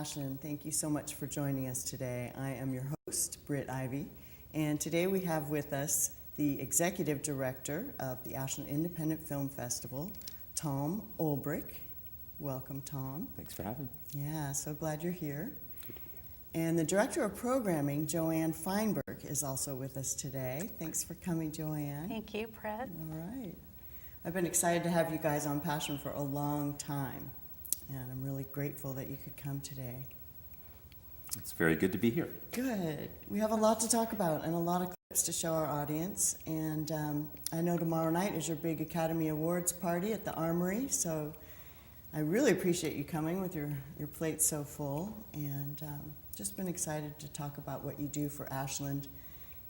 Ashland. Thank you so much for joining us today. I am your host, Britt Ivy, and today we have with us the Executive Director of the Ashland Independent Film Festival, Tom Ulbrich. Welcome, Tom. Thanks for having me. Yeah, so glad you're here. Good to be here. And the Director of Programming, Joanne Feinberg, is also with us today. Thanks for coming, Joanne. Thank you, Britt. All right. I've been excited to have you guys on Passion for a long time, and I'm really grateful that you could come today. It's very good to be here. Good. We have a lot to talk about and a lot of clips to show our audience. And I know tomorrow night is your big Academy Awards party at the Armory, so I really appreciate you coming with your plate so full. And just been excited to talk about what you do for Ashland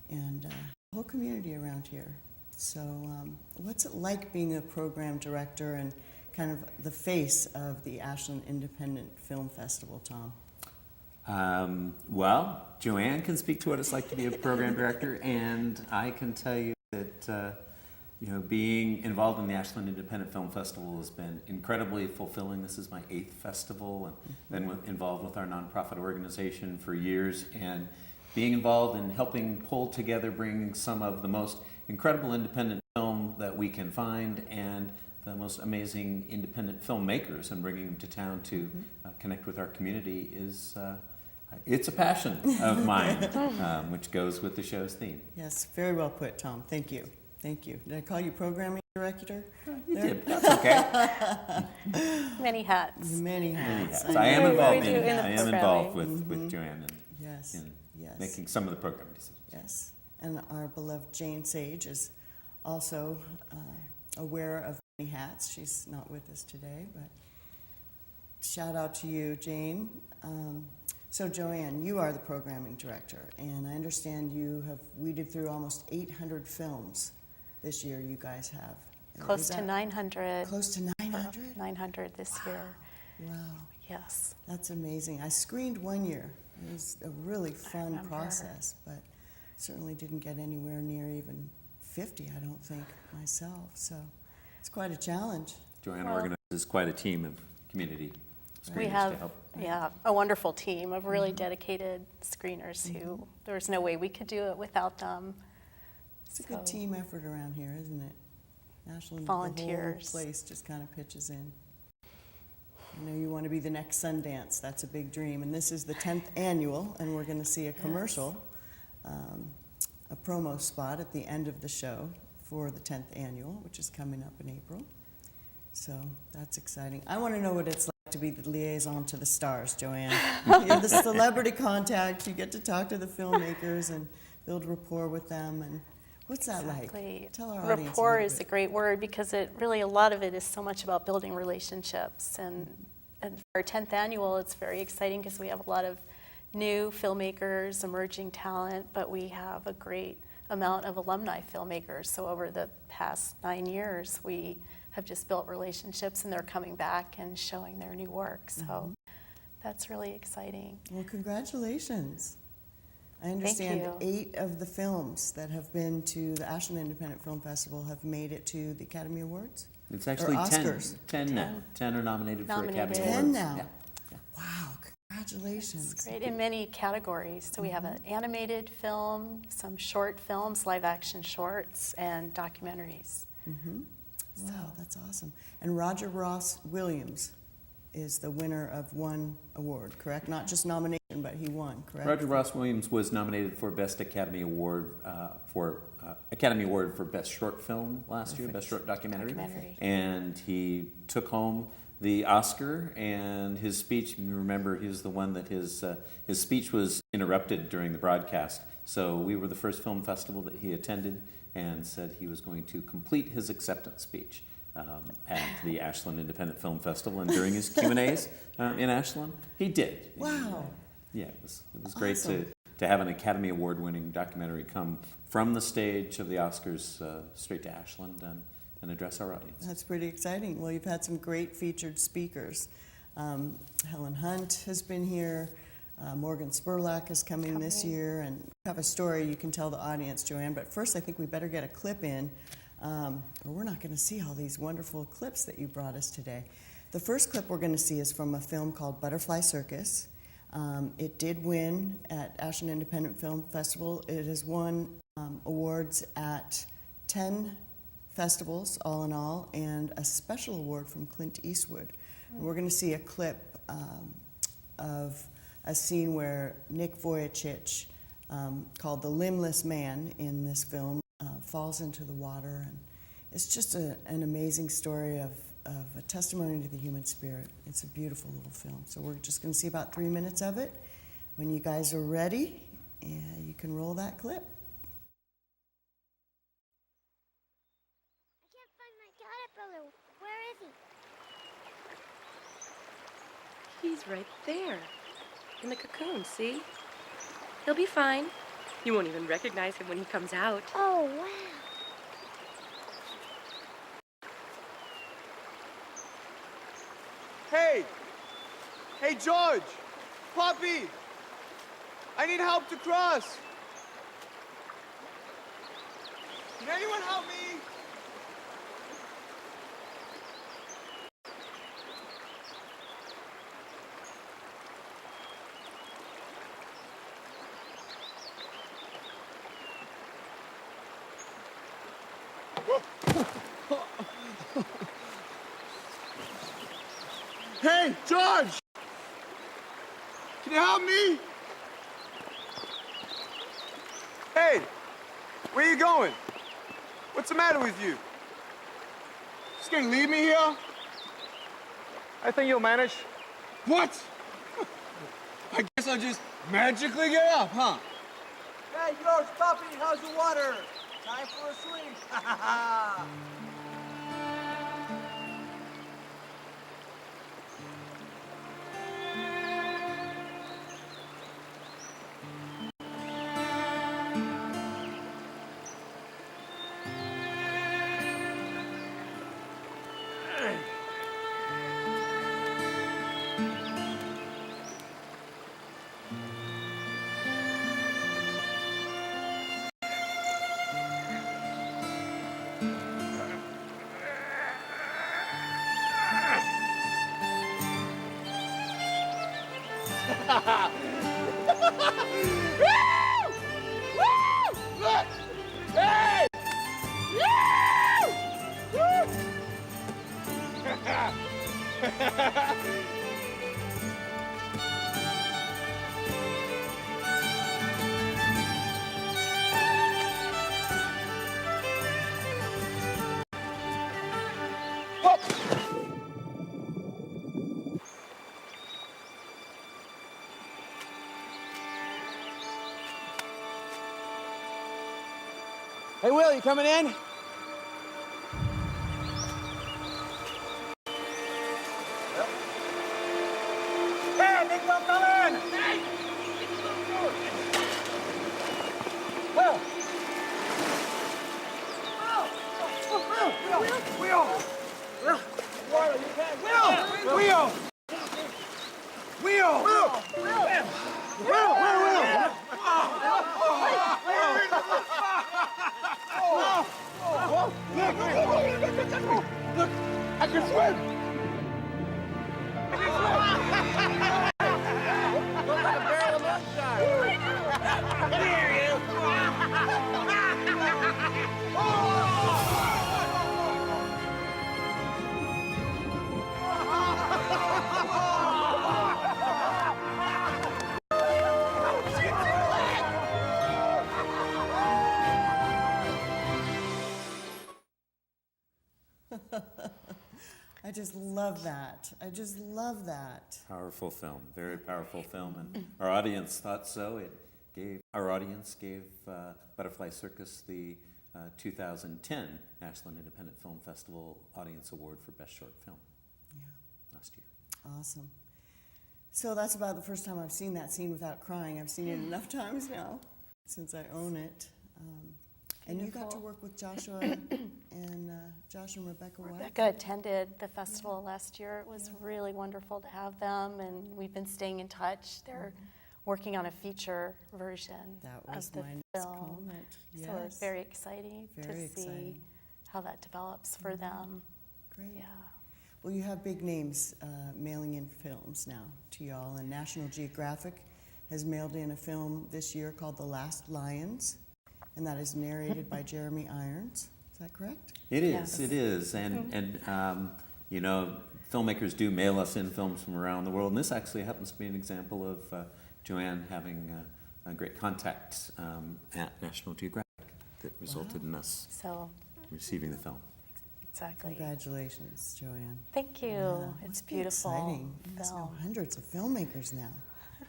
and the whole community around here. So what's it like being a program director and kind of the face of the Ashland Independent Film Festival, Tom? Well, Joanne can speak to what it's like to be a program director, and I can tell you that being involved in the Ashland Independent Film Festival has been incredibly fulfilling. This is my 8th festival, and been involved with our nonprofit organization for years, and being involved in helping pull together, bringing some of the most incredible independent film that we can find and the most amazing independent filmmakers and bringing them to town to connect with our community is it's a passion of mine, which goes with the show's theme. Yes, very well put, Tom. Thank you. Thank you. Did I call you programming director? You did. That's okay. Many hats. Many hats. I am involved in with Joanne in making some of the programming decisions. Yes. And our beloved Jane Sage is also aware of many hats. She's not with us today, but shout out to you, Jane. So Joanne, you are the programming director, and I understand you have weeded through almost 800 films this year. You guys have Close to 900. Close to 900? 900 this year. Wow. Yes. That's amazing. I screened one year. It was a really fun process, but certainly didn't get anywhere near even 50, I don't think, myself. So it's quite a challenge. Joanne organizes quite a team of community screeners we have, to help. Yeah, a wonderful team of really dedicated screeners who there was no way we could do it without them. It's a good team effort around here, isn't it? Ashland, volunteers. The whole place just kind of pitches in. I know you want to be the next Sundance. That's a big dream. And this is the 10th annual, and we're going to see a commercial, a promo spot at the end of the show for the 10th annual, which is coming up in April. So that's exciting. I want to know what it's like to be the liaison to the stars, Joanne. You're the celebrity contact. You get to talk to the filmmakers and build rapport with them. And what's that like? Tell our audience. Rapport is a great word because it really, a lot of it is so much about building relationships. And for our 10th annual, it's very exciting because we have a lot of new filmmakers, emerging talent, but we have a great amount of alumni filmmakers. So over the past 9 years, we have just built relationships, and they're coming back and showing their new work. So that's really exciting. Well, congratulations. I understand 8 of the films that have been to the Ashland Independent Film Festival have made it to the Academy Awards. It's actually 10. Oscars. 10 now. 10 are nominated for Academy Awards. 10 now. Yeah. Wow, congratulations. It's great in many categories. So we have an animated film, some short films, live action shorts, and documentaries. Wow, that's awesome. And Roger Ross Williams is the winner of one award, correct? Not just nomination, but he won, correct? Roger Ross Williams was nominated for Best Academy Award for Best Short Film last year, Best Short Documentary. And he took home the Oscar, and his speech, you remember, he was the one that his speech was interrupted during the broadcast. So we were the first film festival that he attended, and said he was going to complete his acceptance speech at the Ashland Independent Film Festival, and during his Q&As in Ashland, he did. Wow. Yeah, it was great to have an Academy Award-winning documentary come from the stage of the Oscars straight to Ashland and address our audience. That's pretty exciting. Well, you've had some great featured speakers. Helen Hunt has been here. Morgan Spurlock is coming this year, and you have a story you can tell the audience, Joanne. But first, I think we better get a clip in, or we're not going to see all these wonderful clips that you brought us today. The first clip we're going to see is from a film called Butterfly Circus. It did win at Ashland Independent Film Festival. It has won awards at 10 festivals, all in all, and a special award from Clint Eastwood. And we're going to see a clip of a scene where Nick Vujicic, called the Limbless Man in this film, falls into the water. And it's just an amazing story of a testimony to the human spirit. It's a beautiful little film. So we're just going to see about 3 minutes of it. When you guys are ready, you can roll that clip. I can't find my caterpillar. Where is he? He's right there, in the cocoon, see? He'll be fine. You won't even recognize him when he comes out. Oh, wow. Hey! Hey, George! Poppy! I need help to cross! Can anyone help me? Hey, George! Can you help me? Hey, where you going? What's the matter with you? Just gonna leave me here? I think you'll manage. What? I guess I'll just magically get up, huh? Hey, George, Puppy, how's the water? Time for a swim. Look! Hey! Hey, Will, you coming in? Hey, Nick, don't come in! Hey! Will! Will! Will! You can't... Will! Look, I can swim! Look like a barrel of moonshine! Come here, you! I just love that. I just love that. Powerful film, very powerful film, and our audience thought so. Our audience gave Butterfly Circus the 2010 Ashland Independent Film Festival Audience Award for Best Short Film last year. Awesome. So that's about the first time I've seen that scene without crying. I've seen it enough times now since I own it. And you got to work with Joshua and Rebecca White. Rebecca attended the festival last year. It was really wonderful to have them, and we've been staying in touch. They're working on a feature version That was of the my next film. comment. Yes. So it's very exciting Very to exciting. see how that develops for them. Great. Yeah. Well, you have big names mailing in films now to y'all, and National Geographic has mailed in a film this year called The Last Lions, and that is narrated by Jeremy Irons. Is that correct? It is, Yes. it is. And you know, filmmakers do mail us in films from around the world, and this actually happens to be an example of Joanne having a great contact at National Geographic that resulted in us So, receiving the film. exactly. Congratulations, Joanne. Thank you. Yeah, It's must be beautiful. exciting. You guys know film. hundreds of filmmakers now.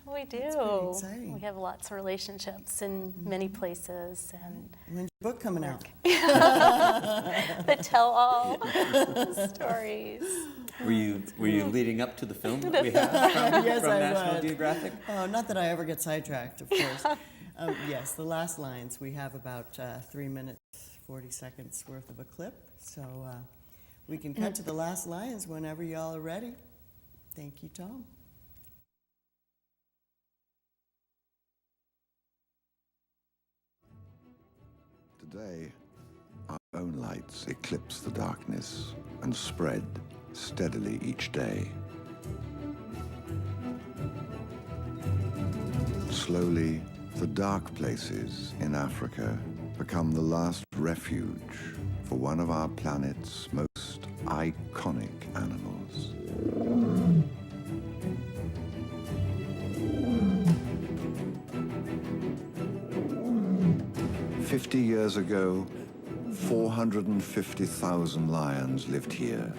We do. That's pretty exciting. We have lots of relationships in many places, and When's your book coming out? that tell all stories. Were you leading up to the film that we have from, Yes, from I National was. Geographic? Oh, not that I ever get sidetracked, of course. Yes, The Last Lions. We have about 3 minutes, 40 seconds worth of a clip. So we can cut to The Last Lions whenever y'all are ready. Thank you, Tom. Today, our own lights eclipse the darkness and spread steadily each day. Slowly, the dark places in Africa become the last refuge for one of our planet's most iconic animals. "50 years ago, 450,000 lions lived here,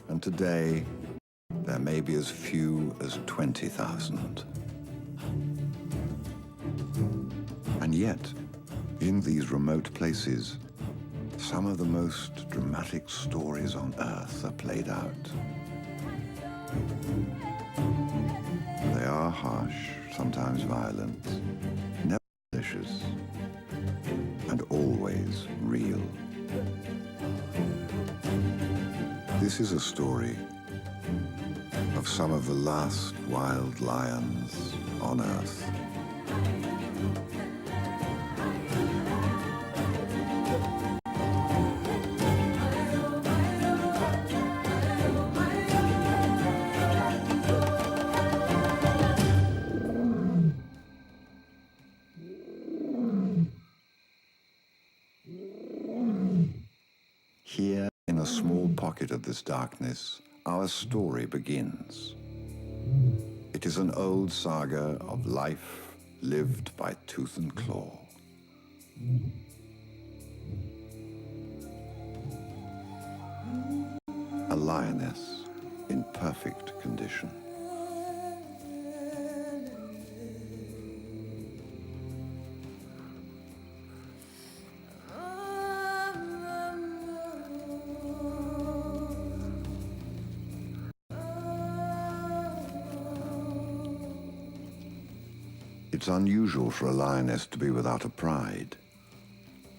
and today there may be as few as 20,000. And yet, in these remote places, some of the most dramatic stories on Earth are played out. They are harsh, sometimes violent, never malicious, and always real. This is a story of some of the last wild lions on Earth. Here, in a small pocket of this darkness, our story begins. It is an old saga of life lived by tooth and claw. A lioness in perfect condition. It's unusual for a lioness to be without a pride,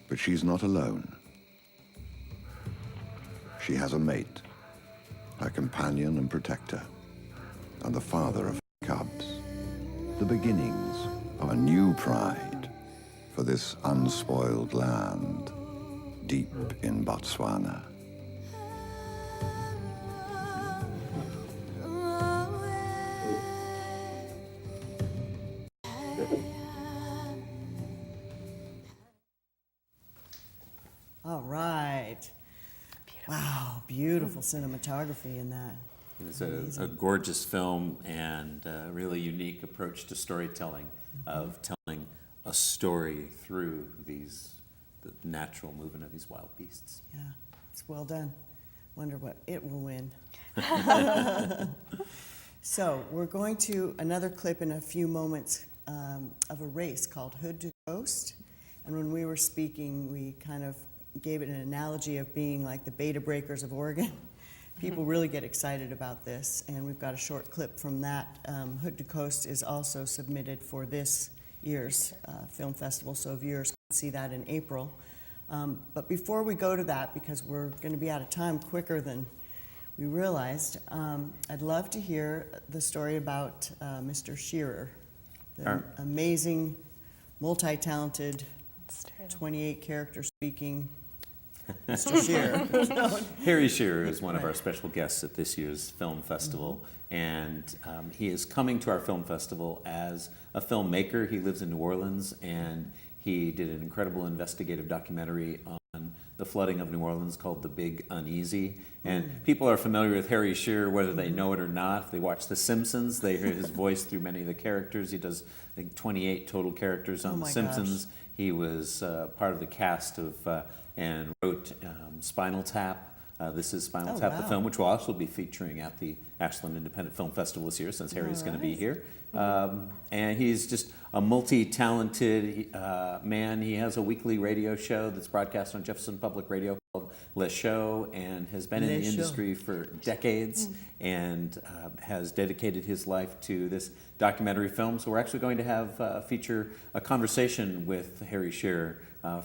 but she's not alone. She has a mate, her companion and protector, and the father of cubs. The beginnings of a new pride for this unspoiled land deep in Botswana. All right. Wow, beautiful cinematography in that. It was a gorgeous film and a really unique approach to storytelling, of telling a story through the natural movement of these wild beasts. Yeah, it's well done. Wonder what it will win. So we're going to another clip in a few moments of a race called Hood to Coast. And when we were speaking, we kind of gave it an analogy of being like the Beta Breakers of Oregon. People really get excited about this, and we've got a short clip from that. Hood to Coast is also submitted for this year's film festival, so viewers can see that in April. But before we go to that, because we're going to be out of time quicker than we realized, I'd love to hear the story about Mr. Shearer, the amazing, multi-talented, That's true. 28 character speaking Mr. Shearer. Harry Shearer is one of our special guests at this year's film festival, and he is coming to our film festival as a filmmaker. He lives in New Orleans, and he did an incredible investigative documentary on the flooding of New Orleans called The Big Uneasy. And people are familiar with Harry Shearer, whether they know it or not. If they watch The Simpsons, they hear his voice through many of the characters. He does, I think, 28 total characters on Oh The my Simpsons. He was part of the cast of and wrote Spinal Tap. This is Spinal Tap, the wow. film, which will also be featuring at the Ashland Independent Film Festival this year, since Harry's going to be here. And he's just a multi-talented man. He has a weekly radio show that's broadcast on Jefferson Public Radio called Le Show, and has been in Le the Show. industry for decades, and has dedicated his life to this documentary film. So we're actually going to have feature a conversation with Harry Shearer,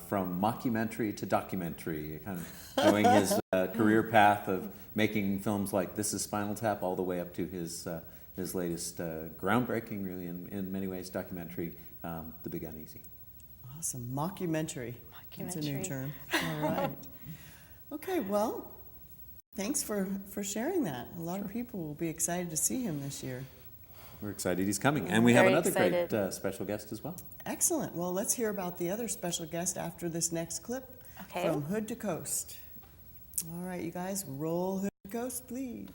from mockumentary to documentary, kind of showing his career path of making films like This is Spinal Tap all the way up to his latest groundbreaking, really in many ways, documentary, The Big Uneasy. Awesome. Mockumentary. That's a new Mockumentary. term. All right. Okay, well, thanks for sharing that. A lot of people will be excited to see him this year. We're excited he's coming. And we have Very another excited. great special guest as well. Excellent. Well, let's hear about the other special guest after this next clip Okay. from Hood to Coast. All right, you guys, roll Hood to Coast, please.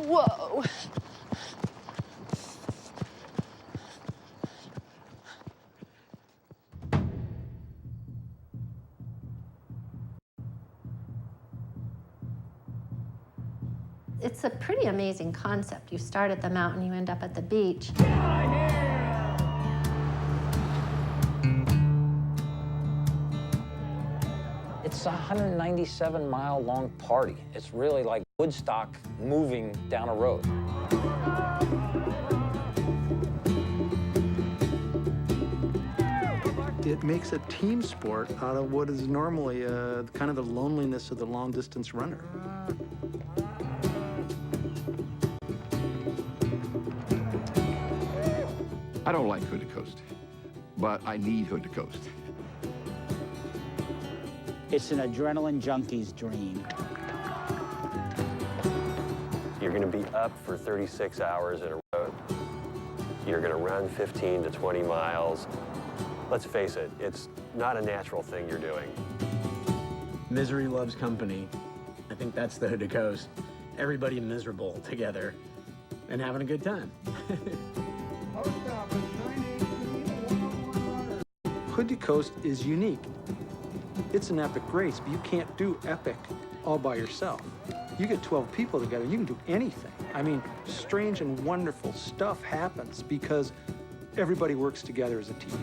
Whoa. It's a pretty amazing concept. You start at the mountain, you end up at the beach. It's a 197-mile long party. It's really like Woodstock moving down a road. It makes a team sport out of what is normally kind of the loneliness of the long-distance runner. I don't like Hood to Coast, but I need Hood to Coast. It's an adrenaline junkie's dream. You're going to be up for 36 hours in a row. You're going to run 15 to 20 miles. Let's face it, it's not a natural thing you're doing. Misery loves company. I think that's the Hood to Coast. Everybody miserable together and having a good time. Hood to Coast is unique. It's an epic race, but you can't do epic all by yourself. You get 12 people together, you can do anything. I mean, strange and wonderful stuff happens because everybody works together as a team.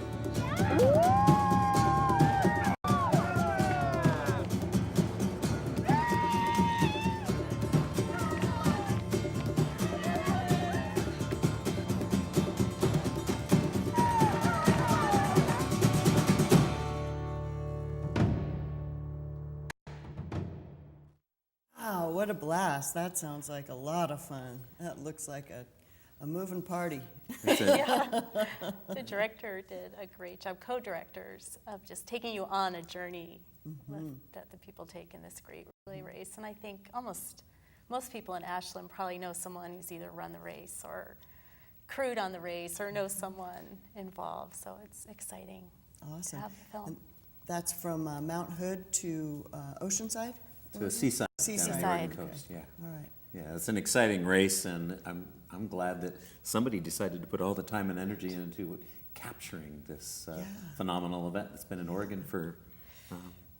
Wow, what a blast. That sounds like a lot of fun. That looks like a moving party. The director did a great job, co-directors, of just taking you on a journey that the people take in this great relay race. And I think most people in Ashland probably know someone who's either run the race or crewed on the race or knows someone involved. So it's exciting Awesome. to have the film. And that's from Mount Hood to Oceanside? To Seaside. Seaside. Down the Oregon coast, yeah. All right. Yeah, it's an exciting race, and I'm glad that somebody decided to put all the time and energy into capturing this phenomenal event that's been in Oregon for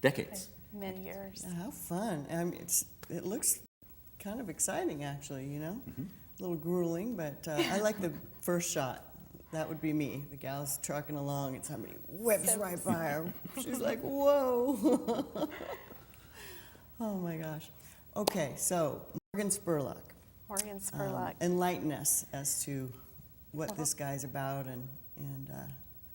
decades. Many years. Yeah, how fun. I mean, it looks kind of exciting, actually, you know? A little grueling, but I like the first shot That would be me. The gal's trucking along and somebody whips right by her. She's like, whoa. Oh my gosh. Okay, so Morgan Spurlock. Morgan Spurlock. Enlighten us as to what this guy's about and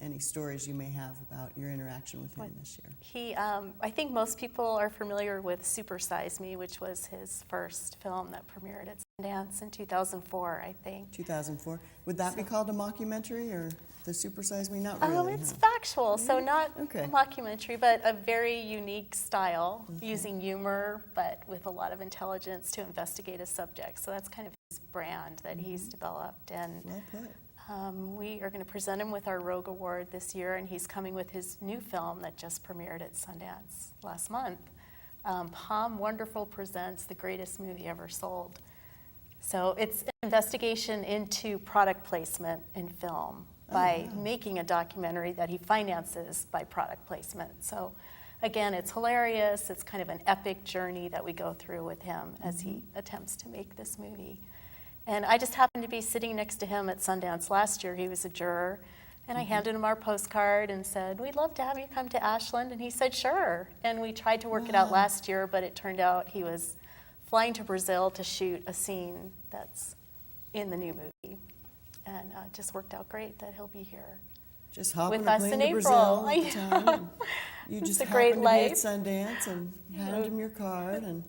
any stories you may have about your interaction with him this year. He, I think most people are familiar with Super Size Me, which was his first film that premiered at Sundance in 2004, I think. 2004. Would that be called a mockumentary or the Super Size Me? Not really. It's factual, so not a Okay. mockumentary, but a very unique style, using humor, but with a lot of intelligence to investigate a subject. So that's kind of his brand that he's developed. And Well put. we are going to present him with our Rogue Award this year, and he's coming with his new film that just premiered at Sundance last month. Palm Wonderful presents The Greatest Movie Ever Sold. So it's an investigation into product placement in film by making a documentary that he finances by product placement. So again, it's hilarious. It's kind of an epic journey that we go through with him as he attempts to make this movie. And I just happened to be sitting next to him at Sundance last year. He was a juror. And I handed him our postcard and said, we'd love to have you come to Ashland. And he said, sure. And we tried to work it out last year, but it turned out he was flying to Brazil to shoot a scene that's in the new movie. And it just worked out great that he'll be here Just hop with on a us plane in to April. Brazil at the time. You It's just a great happened to be at life. Sundance and hand him your card and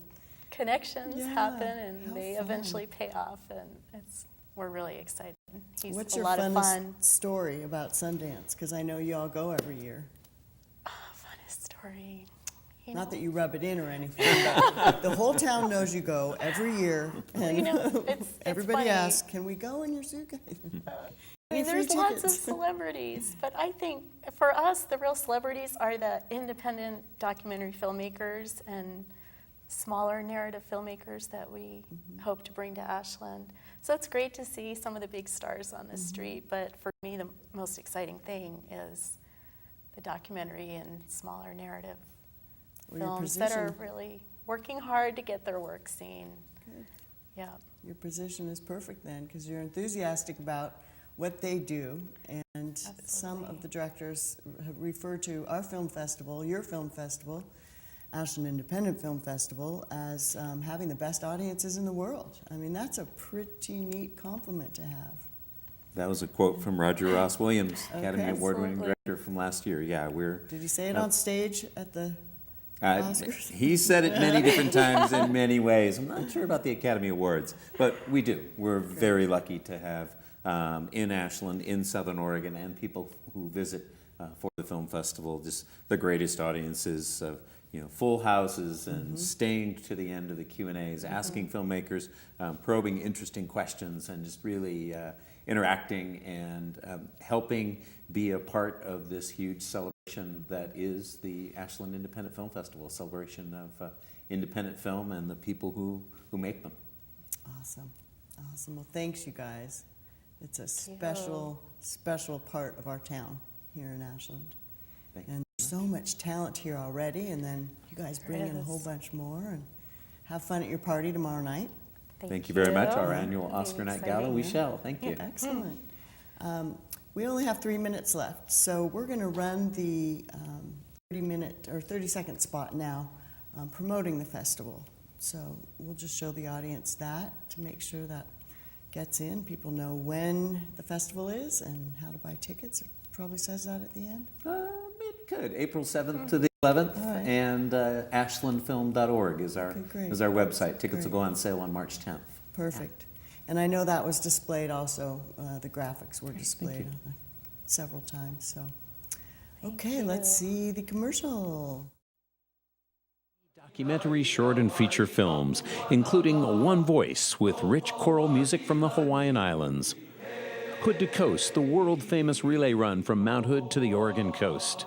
Connections Yeah, happen and how they fun. eventually pay off, and we're really excited. He's what's a your lot of funnest fun. story about Sundance? Because I know you all go every year. Funnest story. Not that you rub it in or anything, but the whole town knows you go every year. And it's everybody funny. asks, can we go in your suitcase? I mean, Free there's lots of tickets. celebrities, but I think for us, the real celebrities are the independent documentary filmmakers and smaller narrative filmmakers that we hope to bring to Ashland. So it's great to see some of the big stars on the street, but for me, the most exciting thing is the documentary and smaller narrative Well, your films that are position- really working hard to get their work seen. Good. Yeah. Your position is perfect then, because you're enthusiastic about what they do, and some of the directors have referred to our film festival, your film festival, Ashland Independent Film Festival, as having the best audiences in the world. I mean, that's a pretty neat compliment to have. That was a quote from Roger Ross Williams, Academy Okay. Award-winning Absolutely. director from last year. Yeah, we're. Did he say it on stage at the Uh, Oscars? he said it many different times in many ways. I'm not sure about the Academy Awards, but we do. We're very lucky to have in Ashland, in Southern Oregon, and people who visit for the film festival, just the greatest audiences of, full houses and staying to the end of the Q&As, asking filmmakers, probing interesting questions, and just really interacting and helping be a part of this huge celebration that is the Ashland Independent Film Festival, a celebration of independent film and the people who make them. Awesome. Awesome. Well, thanks, you guys. It's a special, special part of our town here in Ashland. And there's so much talent here already, and then you guys bring in a whole bunch more, and have fun at your party tomorrow night. Thank you very much. Our annual Oscar Night Gala, we shall. Thank you. Excellent. We only have 3 minutes left, so we're going to run the 30-minute or 30-second spot now promoting the festival. So we'll just show the audience that to make sure that gets in. People know when the festival is and how to buy tickets. It probably says that at the end. It could. April 7th to the 11th, All right. and ashlandfilm.org is our great. website. Tickets Great. will go on sale on March 10th. Perfect. And I know that was displayed also, the graphics were displayed several times, so. Okay, let's see the commercial. Documentary, short, and feature films, including One Voice with rich choral music from the Hawaiian Islands. Hood to Coast, the world-famous relay run from Mount Hood to the Oregon coast.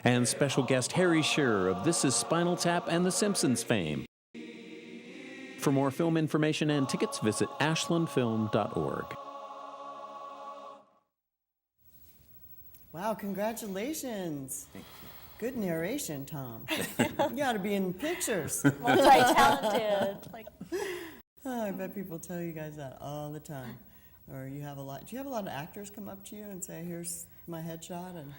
And special guest Harry Shearer of This Is Spinal Tap and The Simpsons fame. For more film information and tickets, visit ashlandfilm.org. Wow, congratulations. Good narration, Tom. You ought to be in pictures. Multi-talented. Oh, I bet people tell you guys that all the time. Or you have a lot, do you have a lot of actors come up to you and say, here's my headshot, and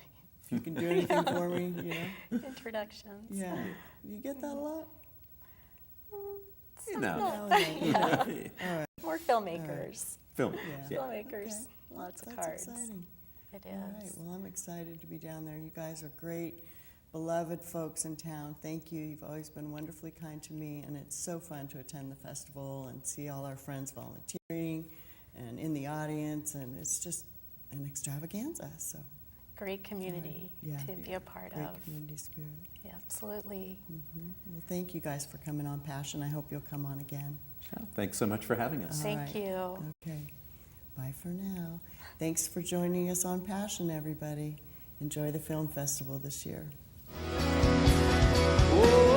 if you can do anything for me, you know? Introductions. Yeah. You get that a lot? You know. Yeah. All right. More filmmakers. Film. Yeah. Filmmakers. Okay. Lots of That's cards. exciting. It All right. is. Well, I'm excited to be down there. You guys are great, beloved folks in town. Thank you. You've always been wonderfully kind to me, and it's so fun to attend the festival and see all our friends volunteering and in the audience, and it's just an extravaganza. So Great community Yeah. to be a part great of. community spirit. Yeah, absolutely. Well, thank you guys for coming on Passion. I hope you'll come on again. Sure. Thanks so much for having us. All Thank right. you. Okay. Bye for now. Thanks for joining us on Passion, everybody. Enjoy the film festival this year. Whoa!